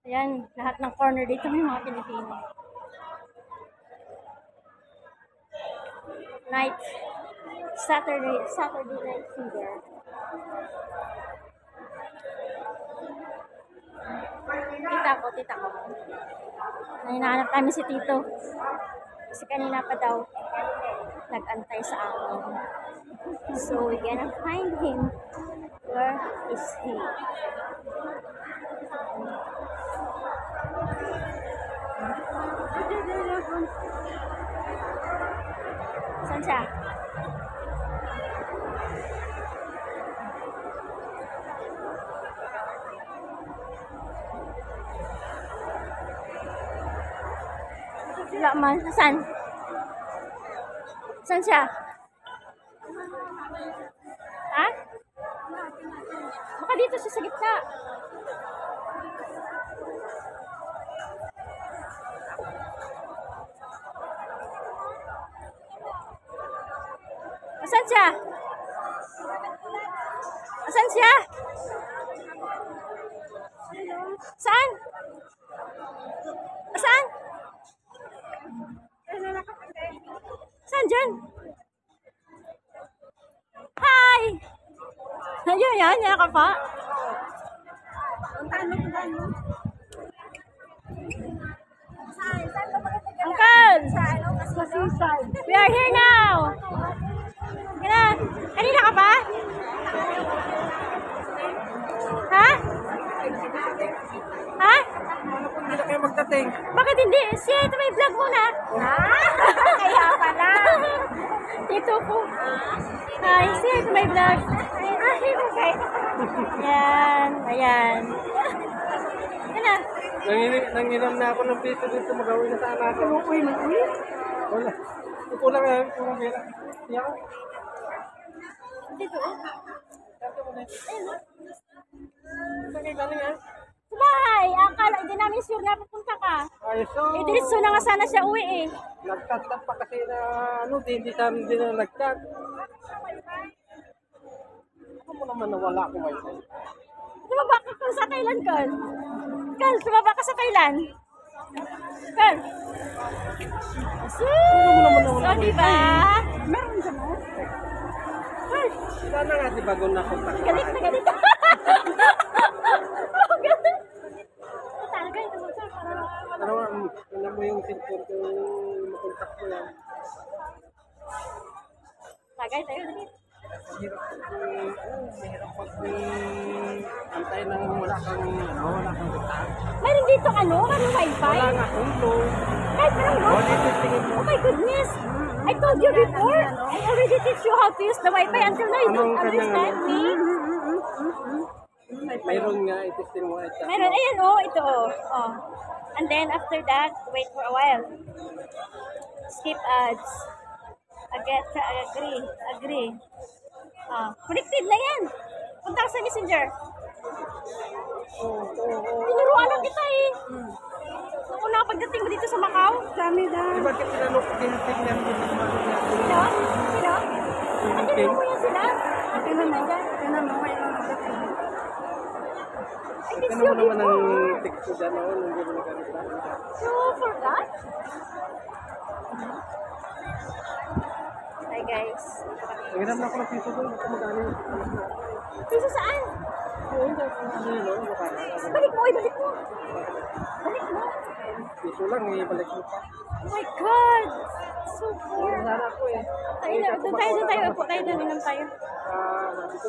Ayan, lahat ng corner dito may mga Pilipino. Night, Saturday night fever. Tita ko. Hinahanap namin si Tito. Kasi kanina pa daw, nag-antay sa akin. So, we're gonna find him. Where is he? Saan siya? Wala man. Saan? Saan siya? Ha? Baka dito siya sa gitna. Saan siya? Saan siya? Saan? Saan? Saan dyan? Hi! Ayun yan, yan ka pa. Uncle! We are here now! Kanina ka pa? Ha? Ha? Hindi na kayo magdating. Bakit hindi? Siya, ito may vlog muna. Kaya pala. Ito po. Hi, siya, ito may vlog. Okay. Ayan. Ano? Nanginam na ako ng piso dito. Mag-awin na sana ako. Mag-uwi? Wala. Ito lang yan. Yan. Dito. Ayun. Saan kayo galing yan? Sa bahay. Akala, hindi namin sure na pupunta ka. Ayos so. Diretso na nga sana siya uwi eh. Nagtat pa kasi na hindi sa amin din na nagtat. Ako mo naman nawala ko wifi. Tumaba ka kung sa kailan, Carl? Carl, tumaba ka sa kailan? Carl? Ano mo naman nawala So, ko diba? Meron ka na? Carl, Sana nga di bago na kontak. galit na galit. Oh, galit. Talaga, ito mo siya. Ano nga, tingnan mo yung cellphone ko, makontak ko yan. Tagay tayo, dali. Mahirap pag antay nang wala kang kontak. Mayroon dito kaming wifi. Wala nga kung low. Kahit parang O, dito tingin mo. oh my goodness! I told you before. I already teach you how to use the Wi-Fi until now you don't Anong kanyang understand me. Mayroon nga, itesting mo ito. Meron, ayan ito oh. And then after that, wait for a while. Skip ads. Agree. Connected na yan. Punta ka sa Messenger. Tinuruan na kita eh. Nung una pagdating mo dito sa Macau. Dami na. Di ba tinanong ko tingnan mo sa mga Sino? At tinanong mo yan sila? Tingnan mo. Mayroon ka na. I miss Ano you mo naman ang before. text ko dyan, nung hindi mo nagamit. You forgot? Hi guys. Nangiram na ako ng piso doon, ako mag-ano. Piso saan? Oo, hindi ako ano, Balik mo. Balik mo. piso lang, ibalik mo pa. Oh my God. So poor. Sana ako eh. Doon tayo. Upo tayo doon. Inom tayo. Dito,